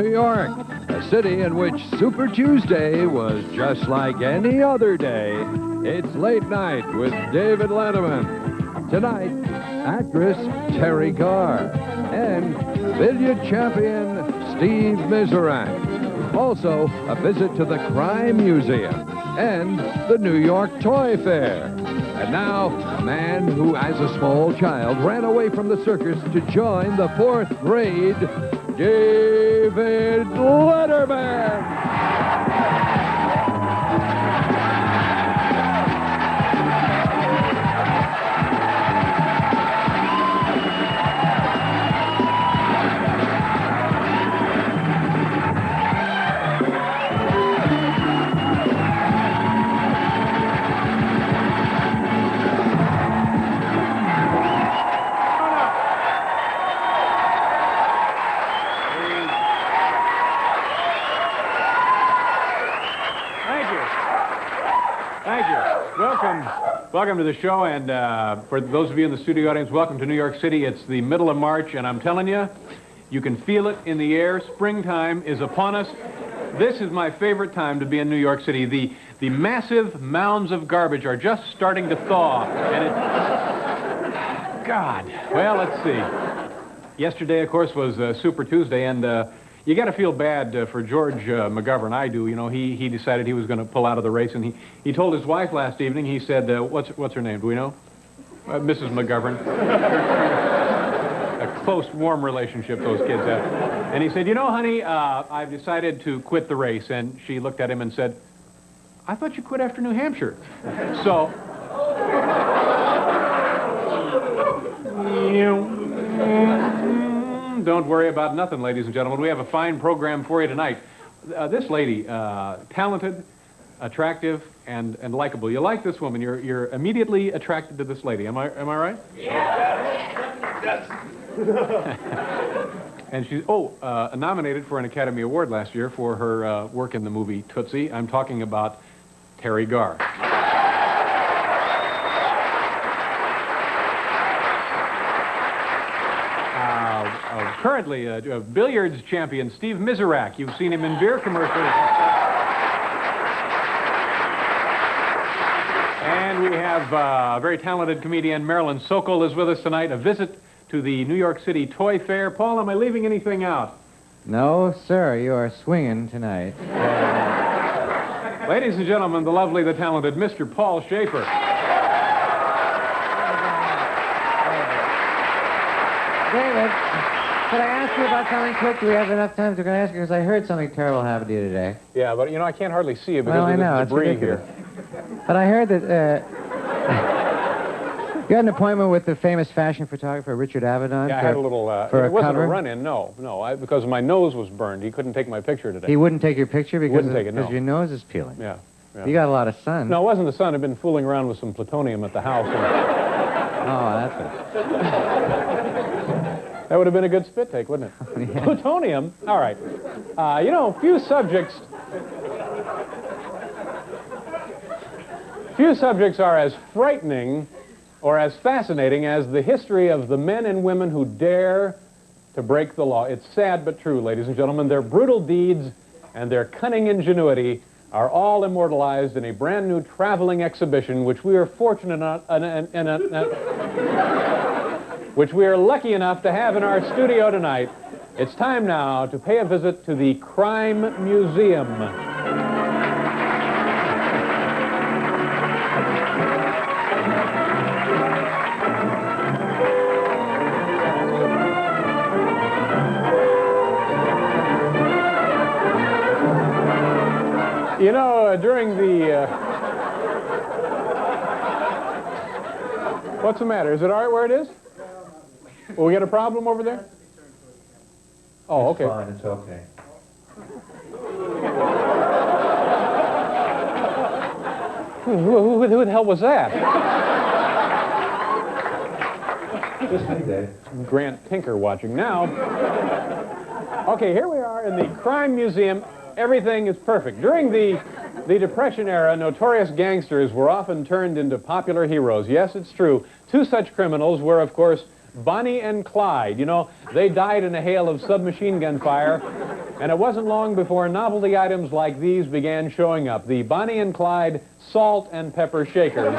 New York, a city in which Super Tuesday was just like any other day. It's Late Night with David Letterman. Tonight, actress Teri Garr and billiard champion Steve Mizrak. Also, a visit to the Crime Museum and the New York Toy Fair. And now, a man who, as a small child, ran away from the circus to join the 4th grade, David Letterman. Welcome to the show, and for those of you in the studio audience, welcome to New York City. It's the middle of March, and I'm telling you, you can feel it in the air. Springtime is upon us. This is my favorite time to be in New York City. The massive mounds of garbage are just starting to thaw, and it... God. Well, let's see. Yesterday, of course, was Super Tuesday, and you got to feel bad for George McGovern. I do. You know, he decided he was going to pull out of the race, and he told his wife last evening, he said, what's her name? Do we know? Mrs. McGovern. A close, warm relationship those kids have. And he said, you know, honey, I've decided to quit the race. And she looked at him and said, I thought you quit after New Hampshire. So... Don't worry about nothing, ladies and gentlemen. We have a fine program for you tonight. This lady, talented, attractive, and likable. You like this woman. You're immediately attracted to this lady. Am I right? Yes. And she's nominated for an Academy Award last year for her work in the movie Tootsie. I'm talking about Teri Garr. Currently, billiards champion Steve Mizrak. You've seen him in beer commercials. And we have very talented comedian Marilyn Sokol is with us tonight. A visit to the New York City Toy Fair. Paul, am I leaving anything out? No, sir. You are swinging tonight. Ladies and gentlemen, the lovely, the talented Mr. Paul Schaefer. David, could I ask you about something quick? Do we have enough time to ask you? Because I heard something terrible happened to you today. Yeah, but, you know, I can't hardly see you because of the debris here. But I heard that you had an appointment with the famous fashion photographer Richard Avedon. Yeah, I had a little... for it wasn't cover? a run-in, no. Because my nose was burned. He couldn't take my picture today. He wouldn't take your picture because no. your nose is peeling. Yeah. You got a lot of sun. No, it wasn't the sun. I'd been fooling around with some plutonium at the house. Oh, that's it. That would have been a good spit take, wouldn't it? Yeah. Plutonium? All right. You know, few subjects are as frightening or as fascinating as the history of the men and women who dare to break the law. It's sad but true, ladies and gentlemen. Their brutal deeds and their cunning ingenuity are all immortalized in a brand new traveling exhibition which we are fortunate which we are lucky enough to have in our studio tonight. It's time now to pay a visit to the Crime Museum. You know, during the... What's the matter? Is it all right where it is? Will we get a problem over there? Oh, okay. It's fine, it's okay. Who the hell was that? Just me, Dave. Grant Tinker watching now. Okay, here we are in the Crime Museum. Everything is perfect. During the Depression era, notorious gangsters were often turned into popular heroes. Yes, it's true. Two such criminals were, of course, Bonnie and Clyde. You know, they died in a hail of submachine gun fire And it wasn't long before novelty items like these began showing up. The Bonnie and Clyde salt and pepper shakers.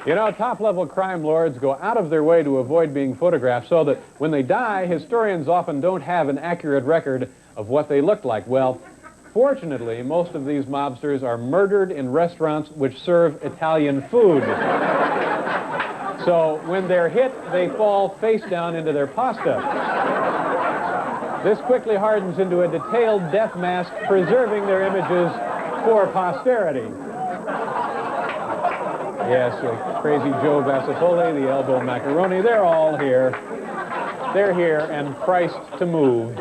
You know, top-level crime lords go out of their way to avoid being photographed so that when they die, historians often don't have an accurate record of what they looked like. Well, fortunately, most of these mobsters are murdered in restaurants which serve Italian food. So when they're hit, they fall face down into their pasta. This quickly hardens into a detailed death mask, preserving their images for posterity. Yes, Crazy Joe Vasapoli, the Elbow Macaroni, they're all here. They're here and priced to move.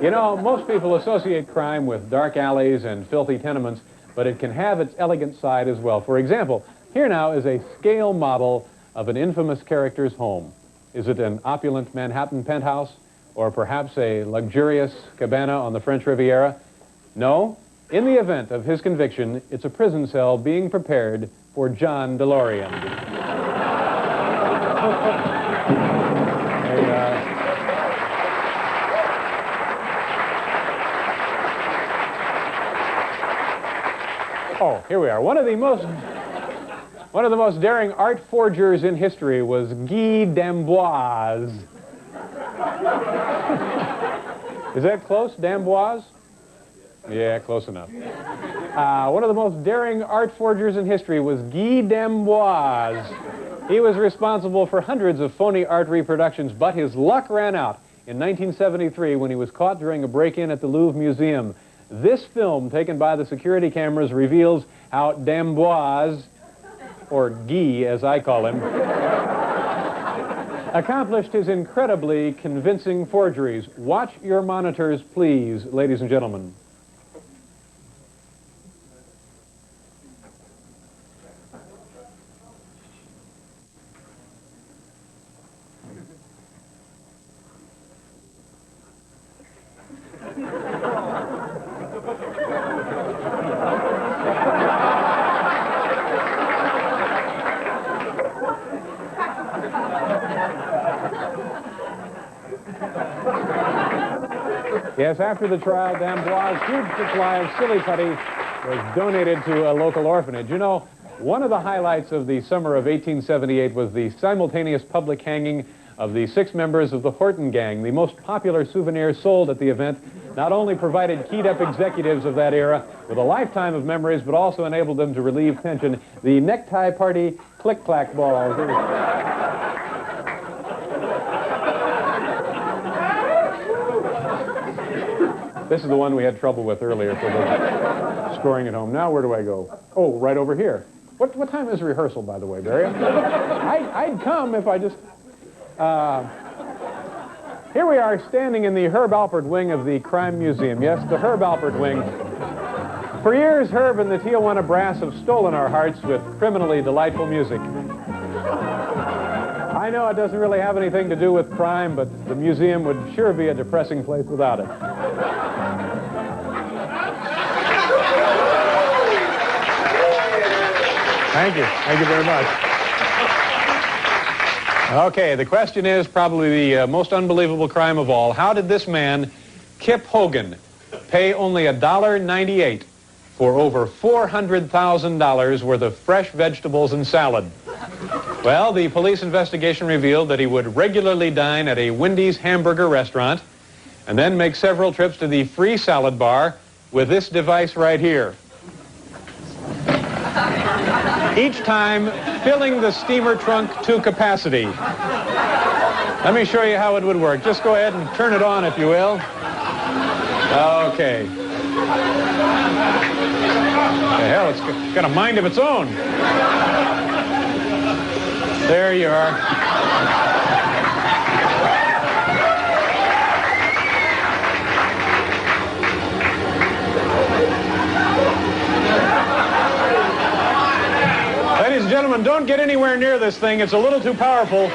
You know, most people associate crime with dark alleys and filthy tenements, but it can have its elegant side as well. For example, here now is a scale model of an infamous character's home. Is it an opulent Manhattan penthouse, or perhaps a luxurious cabana on the French Riviera? No. In the event of his conviction, it's a prison cell being prepared for John DeLorean. Oh, here we are. One of the most daring art forgers in history was Guy d'Amboise. Is that close, d'Amboise? Yeah, close enough. One of the most daring art forgers in history was Guy d'Amboise. He was responsible for hundreds of phony art reproductions, but his luck ran out in 1973 when he was caught during a break-in at the Louvre Museum. This film, taken by the security cameras, reveals how d'Amboise, or Guy as I call him, accomplished his incredibly convincing forgeries. Watch your monitors, please, ladies and gentlemen. Yes, after the trial, d'Amboise' huge supply of silly putty was donated to a local orphanage. You know, one of the highlights of the summer of 1878 was the simultaneous public hanging of the 6 members of the Horton Gang. The most popular souvenir sold at the event not only provided keyed-up executives of that era with a lifetime of memories, but also enabled them to relieve tension. The necktie party click-clack balls. This is the one we had trouble with earlier for the scoring at home. Now, where do I go? Oh, right over here. What time is rehearsal, by the way, Barry? I'd come if I just... Here we are standing in the Herb Alpert wing of the Crime Museum. Yes, the Herb Alpert wing. For years, Herb and the Tijuana Brass have stolen our hearts with criminally delightful music. I know it doesn't really have anything to do with crime, but the museum would sure be a depressing place without it. Thank you. Thank you very much. Okay, the question is probably the most unbelievable crime of all. How did this man, Kip Hogan, pay only $1.98 for over $400,000 worth of fresh vegetables and salad? Well, the police investigation revealed that he would regularly dine at a Wendy's hamburger restaurant and then make several trips to the free salad bar with this device right here. Each time filling the steamer trunk to capacity. Let me show you how it would work. Just go ahead and turn it on, if you will. Okay. The hell, it's got a mind of its own. There you are. Ladies and gentlemen, don't get anywhere near this thing. It's a little too powerful.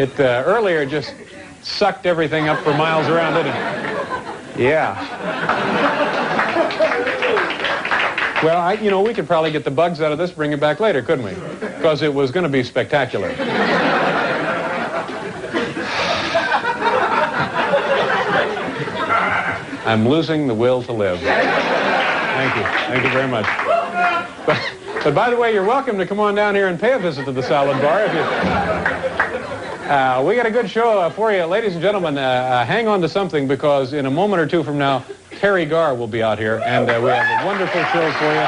It earlier just sucked everything up for miles around, didn't it? Yeah. Well, we could probably get the bugs out of this, bring it back later, couldn't we? Because it was going to be spectacular. I'm losing the will to live. Thank you. Thank you very much. But by the way, you're welcome to come on down here and pay a visit to the salad bar. If you... we got a good show for you. Ladies and gentlemen, hang on to something, because in a moment or two from now, Teri Garr will be out here, and we have a wonderful show for you.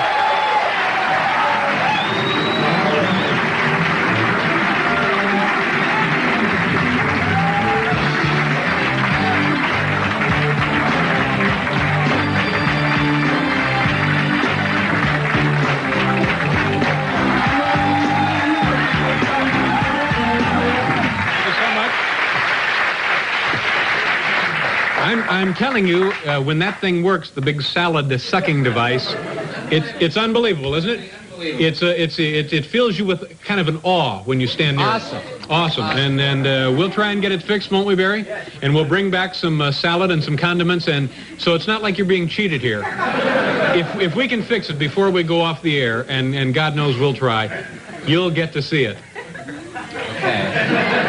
I'm telling you, when that thing works, the big salad sucking device, it's unbelievable, isn't it? It fills you with kind of an awe when you stand near it. Awesome. And we'll try and get it fixed, won't we, Barry? And we'll bring back some salad and some condiments, and so it's not like you're being cheated here. If we can fix it before we go off the air, and God knows we'll try, you'll get to see it. Okay.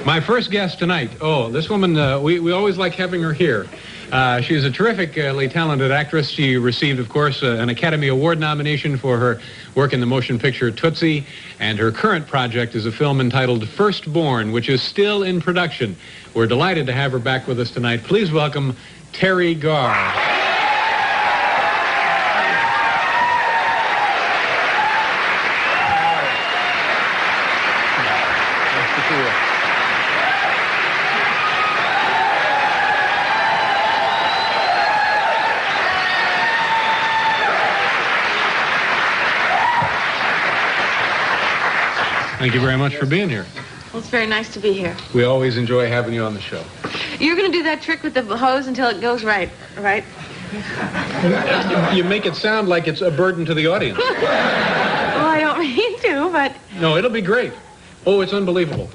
My first guest tonight, this woman, we always like having her here. She's a terrifically talented actress. She received, of course, an Academy Award nomination for her work in the motion picture Tootsie, and her current project is a film entitled Firstborn, which is still in production. We're delighted to have her back with us tonight. Please welcome Teri Garr. Thank you very much for being here. Well, it's very nice to be here. We always enjoy having you on the show. You're going to do that trick with the hose until it goes right? You make it sound like it's a burden to the audience. Well, I don't mean to, but... No, it'll be great. Oh, it's unbelievable.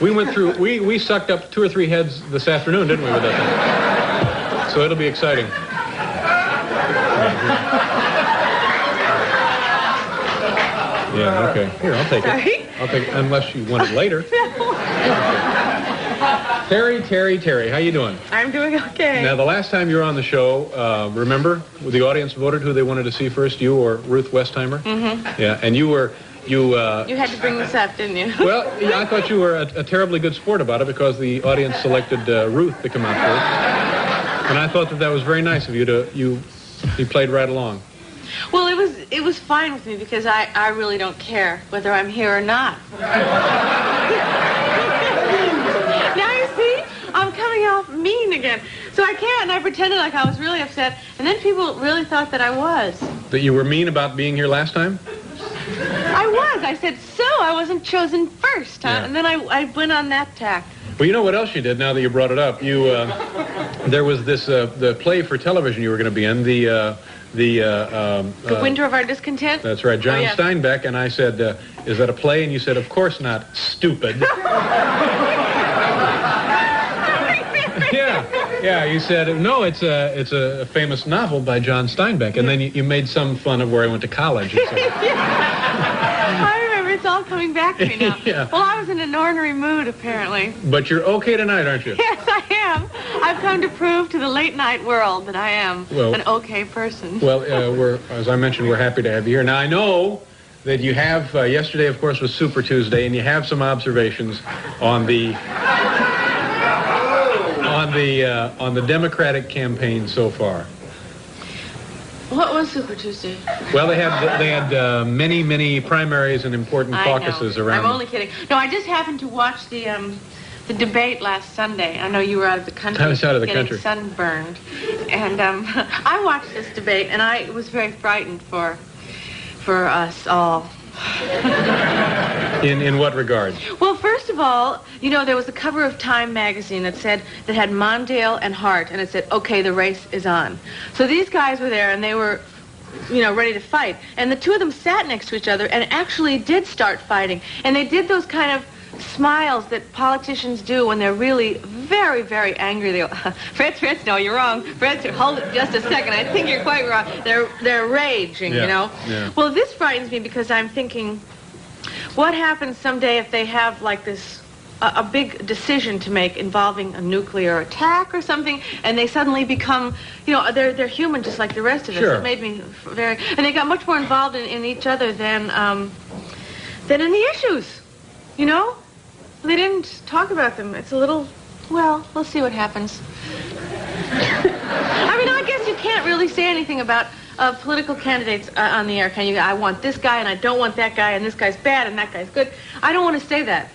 We went through, we sucked up 2 or 3 heads this afternoon, didn't we, with that thing? So it'll be exciting. Yeah, okay. Here, I'll take it. I'll take it, unless you want it later. Teri, how you doing? I'm doing okay. Now, the last time you were on the show, remember, the audience voted who they wanted to see first, you or Ruth Westheimer? Mm-hmm. Yeah, and you had to bring this up, didn't you? Well, yeah, I thought you were a terribly good sport about it, because the audience selected Ruth to come out first. And I thought that was very nice of you you played right along. Well, it was fine with me, because I really don't care whether I'm here or not. Now you see, I'm coming off mean again. So I can't, and I pretended like I was really upset, and then people really thought that I was. That you were mean about being here last time? I was. I said, so I wasn't chosen first, huh? Yeah. And then I went on that tack. Well, you know what else you did, now that you brought it up? There was this, the play for television you were going to be in, the Winter of Our Discontent? That's right, John Steinbeck, and I said, is that a play? And you said, of course not, stupid. Yeah, you said, no, it's a famous novel by John Steinbeck, and then you made some fun of where I went to college. I remember, it's all coming back to me now. Yeah. Well, I was in an ornery mood, apparently. But you're okay tonight, aren't you? Yes, I am. I've come to prove to the late-night world that I am an okay person. Well, as I mentioned, we're happy to have you here. Now, I know that you have, yesterday, of course, was Super Tuesday, and you have some observations on the Democratic campaign so far. What was Super Tuesday? Well, they had many primaries and important caucuses around. I'm only kidding. No, I just happened to watch the debate last Sunday. I know you were out of the country. I was out of the country. Getting sunburned. And I watched this debate, and I was very frightened for us all. In what regard? Well, first of all, there was a cover of Time magazine that had Mondale and Hart, and it said, okay, the race is on. So these guys were there, and they were, ready to fight. And the two of them sat next to each other and actually did start fighting. And they did those kind of smiles that politicians do when they're really very, very angry. They go, Fritz, no, you're wrong. Fritz, hold it just a second. I think you're quite wrong. They're raging, you know. Yeah. Well, this frightens me because I'm thinking, what happens someday if they have like this a big decision to make involving a nuclear attack or something, and they suddenly become, you know, they're human just like the rest of us. Sure. It made me very, and they got much more involved in each other than in the issues, you know. They didn't talk about them. It's a little, well, we'll see what happens. I mean, I guess you can't really say anything about political candidates on the air, can you? I want this guy and I don't want that guy, and this guy's bad and that guy's good. I don't want to say that,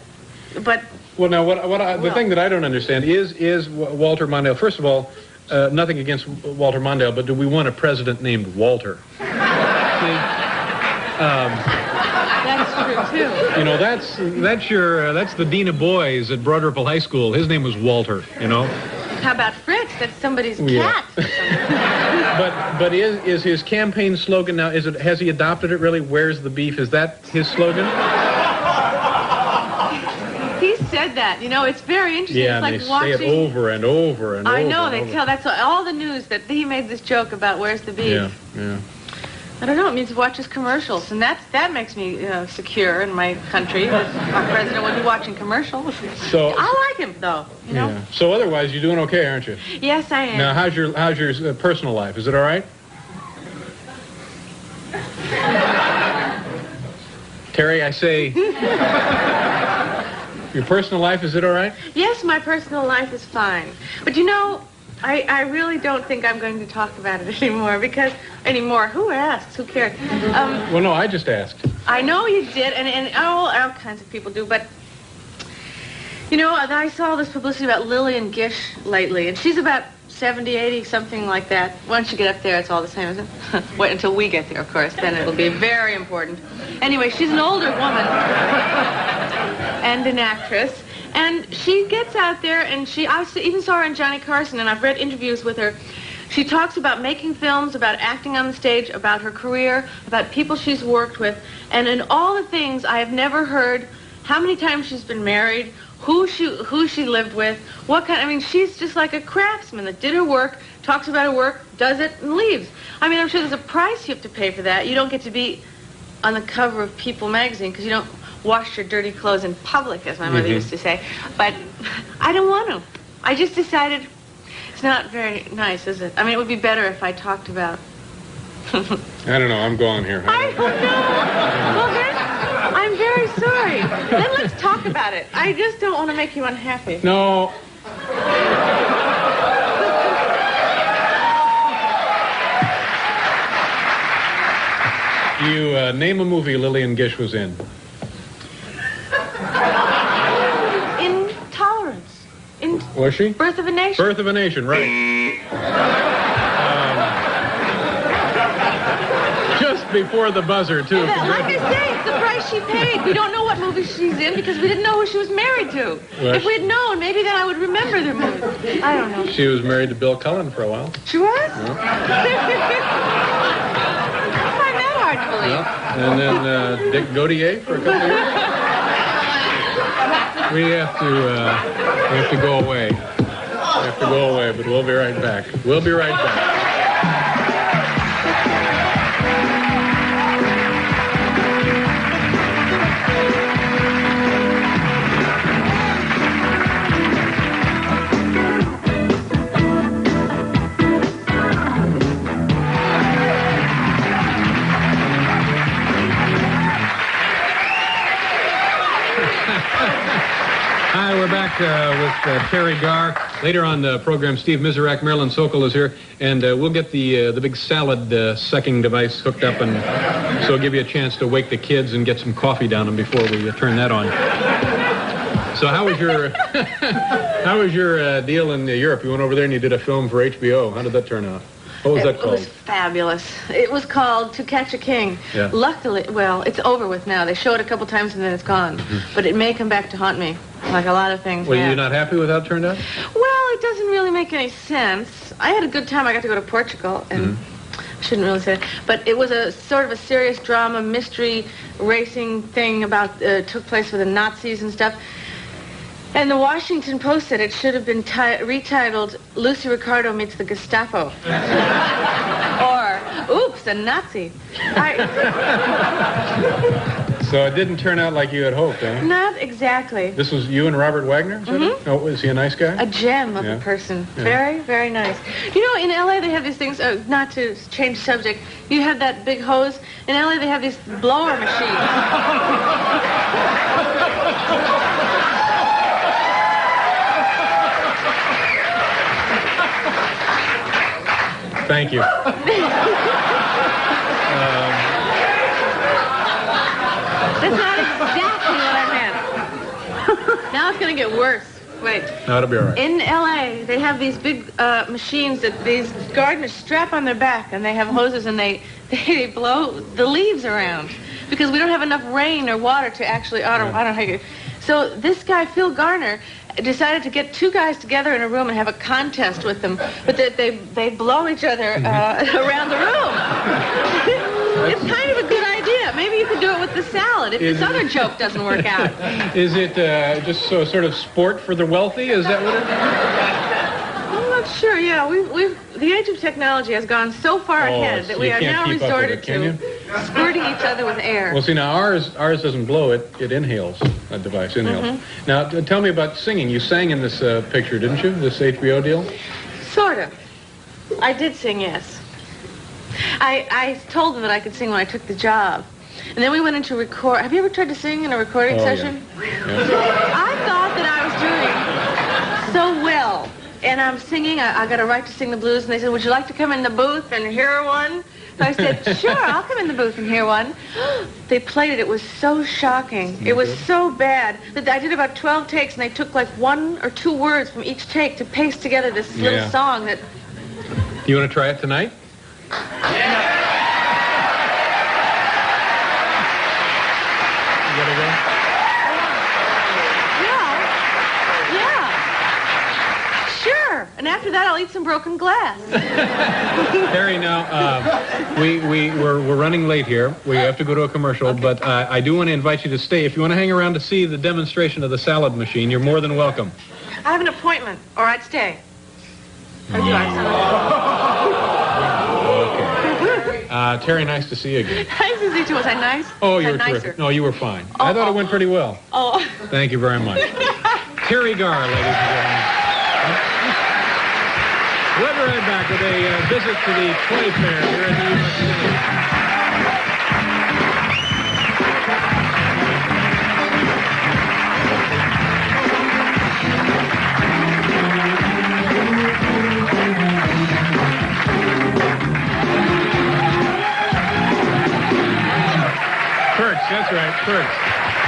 but... Well, now, the thing that I don't understand is Walter Mondale. First of all, nothing against Walter Mondale, but do we want a president named Walter? That's true, too. You know, that's the dean of boys at Broad Ripple High School. His name was Walter, you know. How about Fritz? That's somebody's Yeah. cat. But is his campaign slogan now, has he adopted it really? Where's the beef? Is that his slogan? He said that. You know, it's very interesting. Yeah, it's like and they watching... say it over and over and over. I know, and they over. tell. That's all the news, that he made this joke about where's the beef. Yeah, yeah. I don't know, it means he watches commercials, and that makes me secure in my country, that our president would be watching commercials. So I like him, though, you know. Yeah. So otherwise, you're doing okay, aren't you? Yes, I am. Now, how's your personal life? Is it all right? Terry, I say, your personal life, is it all right? Yes, my personal life is fine. But you know, I really don't think I'm going to talk about it anymore, because... Who asks? Who cares? Well, no, I just asked. I know you did, and all kinds of people do, but... You know, I saw all this publicity about Lillian Gish lately, and she's about 70, 80, something like that. Once you get up there, it's all the same, isn't it? Wait until we get there, of course. Then it'll be very important. Anyway, she's an older woman and an actress. And she gets out there, and I even saw her in Johnny Carson, and I've read interviews with her. She talks about making films, about acting on the stage, about her career, about people she's worked with. And in all the things, I have never heard how many times she's been married, who she lived with, she's just like a craftsman that did her work, talks about her work, does it, and leaves. I mean, I'm sure there's a price you have to pay for that. You don't get to be on the cover of People magazine because you don't wash your dirty clothes in public, as my mother used to say. But I don't want to. I just decided it's not very nice, is it? I mean, it would be better if I talked about... I don't know. I'm going here. I don't know. Well, then, I'm very sorry. Then let's talk about it. I just don't want to make you unhappy. No. You name a movie Lillian Gish was in. Intolerance. Was she? Birth of a Nation. Birth of a Nation, right. Just before the buzzer, too. Like I say, it's the price she paid. We don't know what movie she's in because we didn't know who she was married to. Well, if we'd known, maybe then I would remember their movies. I don't know. She was married to Bill Cullen for a while. She was? Yeah. I find that hard to believe. Yeah. And then Dick Gautier for a couple of years. We have to go away. We have to go away, but we'll be right back. We'll be right back. Hi, we're back with Teri Garr. Later on the program, Steve Miserak, Marilyn Sokol is here, and we'll get the big salad sucking device hooked up, and so it'll give you a chance to wake the kids and get some coffee down them before we turn that on. So how was your deal in Europe? You went over there and you did a film for HBO. How did that turn out? What was that called? It was fabulous. It was called To Catch a King. Yeah. Luckily, well, it's over with now. They show it a couple times and then it's gone. But it may come back to haunt me, like a lot of things. Were have. you not happy with how it turned out? Well, it doesn't really make any sense. I had a good time. I got to go to Portugal, and shouldn't really say that. But it was a sort of a serious drama, mystery, racing thing about, took place with the Nazis and stuff. And the Washington Post said it should have been retitled Lucy Ricardo Meets the Gestapo. Or, oops, a Nazi. So it didn't turn out like you had hoped, huh? Not exactly. This was you and Robert Wagner? Mm-hmm. Oh, was he a nice guy? A gem of a person. Yeah. Very, very nice. You know, in L.A. they have these things, not to change subject, you have that big hose. In L.A. they have these blower machines. Thank you. That's not exactly what I meant. Now it's going to get worse. Wait. No, it'll be all right. In L.A., they have these big machines that these gardeners strap on their back, and they have hoses, and they blow the leaves around because we don't have enough rain or water to actually, I don't know how you... So this guy, Phil Garner, decided to get two guys together in a room and have a contest with them, but they blow each other around the room. It's kind of a good idea. Maybe you could do it with the salad if this other joke doesn't work out. Is it just sort of sport for the wealthy? Is that what it is? I'm not sure. Yeah, the age of technology has gone so far ahead that we are now resorted to squirting each other with air. Well, see, now ours doesn't blow, it inhales, that device inhales. Mm-hmm. Now, tell me about singing. You sang in this picture, didn't you? This HBO deal? Sort of. I did sing, yes. I told them that I could sing when I took the job. And then we went into record. Have you ever tried to sing in a recording session? Yeah. I thought that I was doing so well. And I'm singing. I got a right to sing the blues. And they said, would you like to come in the booth and hear one? So I said, sure, I'll come in the booth and hear one. They played it. It was so shocking. It was so bad that I did about 12 takes, and they took like 1 or 2 words from each take to paste together this little song that... You want to try it tonight? Yeah. You gotta go? Yeah. Sure. And after that, I'll eat some broken glass. Terry, now, we're running late here. We have to go to a commercial, but I do want to invite you to stay. If you want to hang around to see the demonstration of the salad machine, you're more than welcome. I have an appointment, or I'd stay. Or do I? Terry, nice to see you again. Nice to see you. Was I nice? Oh, you were terrific. No, you were fine. I thought it went pretty well. Oh. Thank you very much. Teri Garr, ladies and gentlemen. We'll be right back with a visit to the Toy Fair here in New York City. That's right, Perks.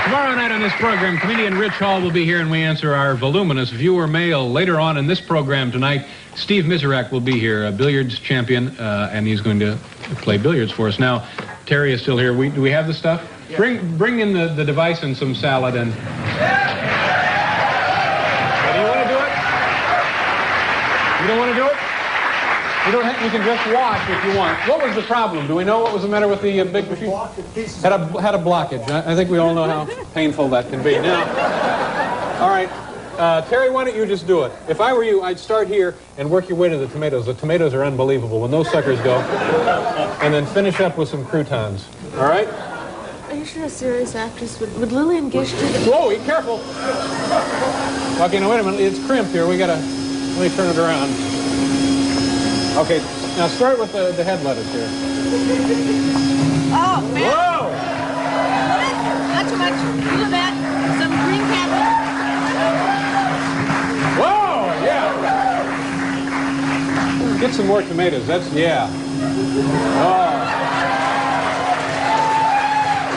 Tomorrow night on this program, comedian Rich Hall will be here, and we answer our voluminous viewer mail. Later on in this program tonight, Steve Miserak will be here, a billiards champion, and he's going to play billiards for us. Now, Terry is still here. Do we have the stuff? Yeah. Bring in the device and some salad and... Do you want to do it? You don't want to do it? You can just watch if you want. What was the problem? Do we know what was the matter with the big machine? Had a blockage. I think we all know how painful that can be. Now, all right, Terry, why don't you just do it? If I were you, I'd start here and work your way to the tomatoes. The tomatoes are unbelievable when those suckers go. And then finish up with some croutons. All right? Are you sure a serious actress would Lillian Gish do that? Whoa, be careful. Okay, now wait a minute. It's crimped here. Let me turn it around. Okay, now start with the head lettuce here. Oh, man. Whoa! Not too much. A little bit. Some green cabbage. Whoa, yeah. Get some more tomatoes. Yeah. Oh.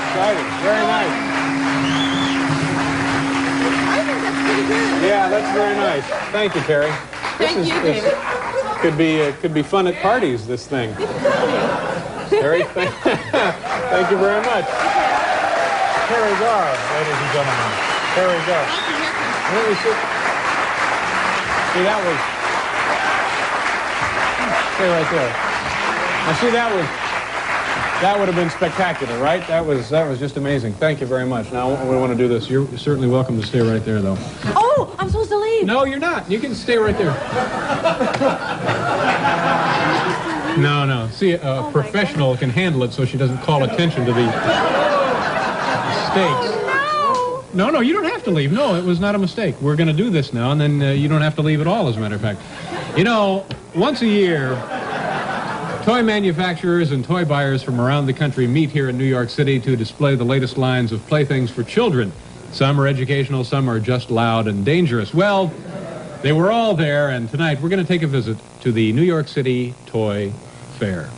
Exciting. Very nice. I think that's pretty good. Yeah, that's very nice. Thank you, Terry. Thank you, David. Could be fun at parties, this thing. Terry, thank you very much. Teri Garr, ladies and gentlemen. Teri Garr. Let me see. See, that was... Stay right there. Now, see, that would have been spectacular, right? That was just amazing. Thank you very much. Now, we want to do this. You're certainly welcome to stay right there, though. Oh, I'm supposed to leave. No, you're not. You can stay right there. No. See, a professional can handle it so she doesn't call attention to the mistakes. No, you don't have to leave. No, it was not a mistake. We're going to do this now, and then you don't have to leave at all, as a matter of fact. You know, once a year, toy manufacturers and toy buyers from around the country meet here in New York City to display the latest lines of playthings for children. Some are educational, some are just loud and dangerous. Well, they were all there, and tonight we're going to take a visit to the New York City Toy Fair.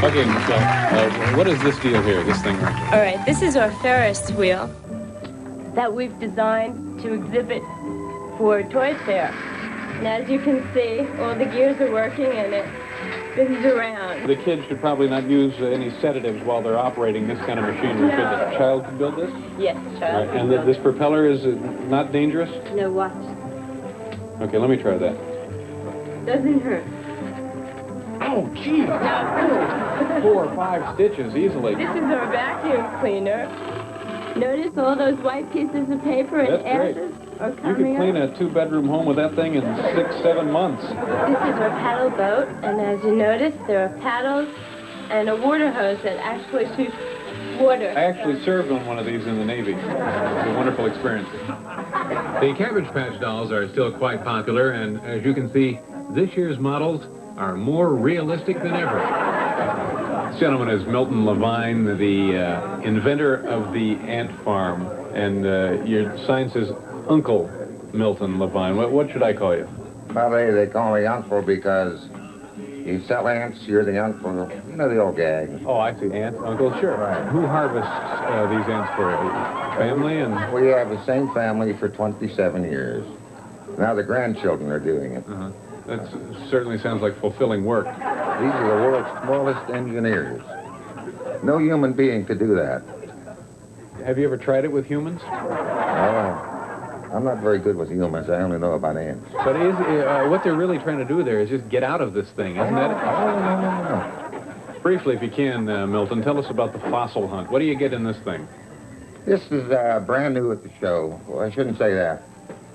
Okay, Michelle, what is this deal here, this thing right here? All right, this is our Ferris wheel that we've designed to exhibit for Toy Fair. And as you can see, all the gears are working and it spins around. The kids should probably not use any sedatives while they're operating this kind of machinery. No. Should the child can build this? Yes, child. Right. And this propeller is not dangerous? No, watch. Okay, let me try that. Doesn't hurt. Oh, gee! 4 or 5 stitches easily. This is our vacuum cleaner. Notice all those white pieces of paper and That's great. ashes are You coming could clean up. a 2-bedroom home with that thing in 6-7 months. This is our paddle boat, and as you notice, there are paddles and a water hose that actually shoots water. I actually served on one of these in the Navy. It was a wonderful experience. The Cabbage Patch dolls are still quite popular, and as you can see, this year's models are more realistic than ever. This gentleman is Milton Levine, the inventor of the ant farm, and your sign says Uncle Milton Levine. What should I call you? Well, they call me uncle because you sell ants, you're the uncle. You know the old gag. Oh, I see. Ant, uncle, sure. Right. Who harvests these ants for you? Family and... We have the same family for 27 years. Now the grandchildren are doing it. That certainly sounds like fulfilling work. These are the world's smallest engineers. No human being could do that. Have you ever tried it with humans? Oh, I'm not very good with humans. I only know about ants. But what they're really trying to do there is just get out of this thing, isn't that it? Oh, no. Briefly, if you can, Milton, tell us about the fossil hunt. What do you get in this thing? This is brand new at the show. Well, I shouldn't say that.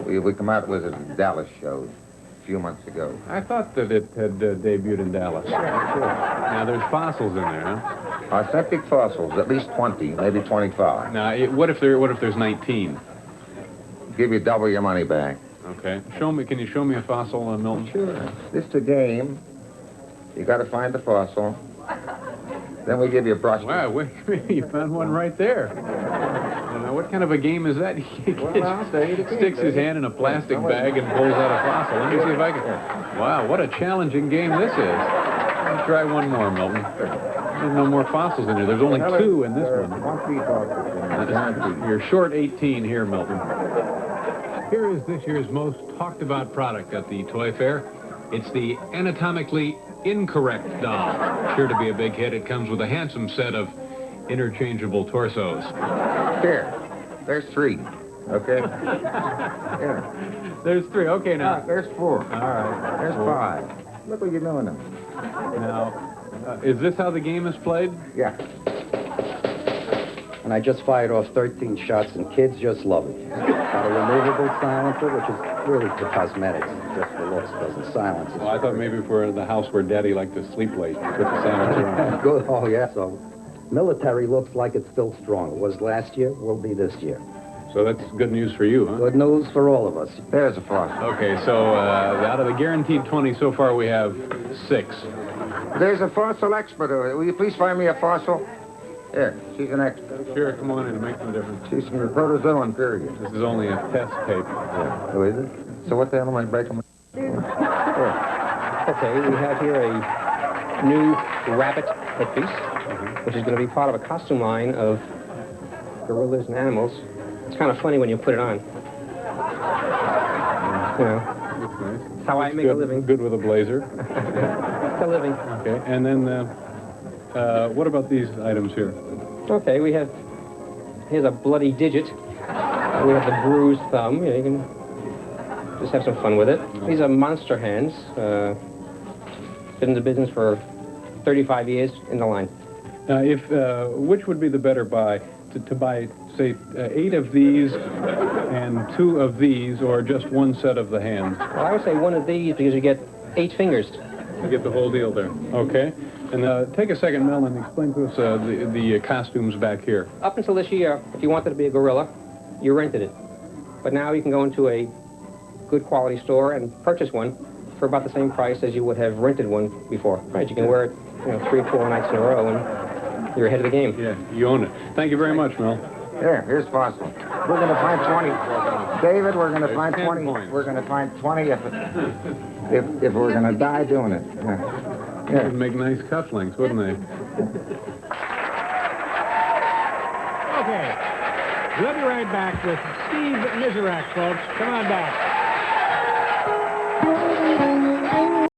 We come out with it at the Dallas show a few months ago. I thought that it had debuted in Dallas. Sure. Now, there's fossils in there, huh? Authentic fossils, at least 20, maybe 25. Now, what if there's 19? Give you double your money back. Okay. Can you show me a fossil, Milton? Sure. This is a game. You got to find the fossil. Then we give you a brush. Wow, wait, you found one right there. Now, what kind of a game is that? He sticks his hand in a plastic bag and pulls out a fossil. Let me see if I can... Wow, what a challenging game this is. Let's try one more, Milton. There's no more fossils in here. There's only 2 in this one. You're short 18 here, Milton. Here is this year's most talked about product at the Toy Fair. It's the anatomically incorrect doll. Sure to be a big hit. It comes with a handsome set of interchangeable torsos. Here. There's 3. Okay? Here. There's 3. Okay, now. There's 4. All right. There's 5. Look what you're doing now. Now, is this how the game is played? Yeah. And I just fired off 13 shots, and kids just love it. Got a removable silencer, which is really for cosmetics. Just for looks, doesn't silence it. Well, I thought maybe for the house where Daddy liked to sleep late, put the silencer on. Good. Oh, yeah. So, military looks like it's still strong. It was last year, will be this year. So that's good news for you, huh? Good news for all of us. There's a fossil. Okay, so out of the guaranteed 20 so far, we have 6. There's a fossil expert over there. Will you please find me a fossil? Here, she's an expert. Sure, come on in. It makes no difference. She's from the protozoan period. This is only a test tape. Yeah. Oh, is it? So what the hell am I breaking? Okay, we have here a new rabbit headpiece, which is going to be part of a costume line of gorillas and animals. It's kind of funny when you put it on. You know, That's nice. it's how I make a living. Good with a blazer. It's a living. Okay, and then what about these items here? Okay, here's a bloody digit. We have the bruised thumb. You know, you can just have some fun with it. These are monster hands. Been in the business for 35 years in the line. Which would be the better buy? To buy, say, 8 of these and 2 of these, or just one set of the hands? Well, I would say one of these because you get 8 fingers. You get the whole deal there. Okay. And take a second, Mel, and explain to us the costumes back here. Up until this year, if you wanted to be a gorilla, you rented it. But now you can go into a good quality store and purchase one for about the same price as you would have rented one before. Right? You can wear it, 3 or 4 nights in a row, and you're ahead of the game. Yeah, you own it. Thank you very much, Mel. Here's Fossil. We're going to find 20. David, we're going to find 20. Points. We're going to find 20 if we're going to die doing it. They would make nice cufflinks, wouldn't they? Okay. We'll be right back with Steve Miserak, folks. Come on back.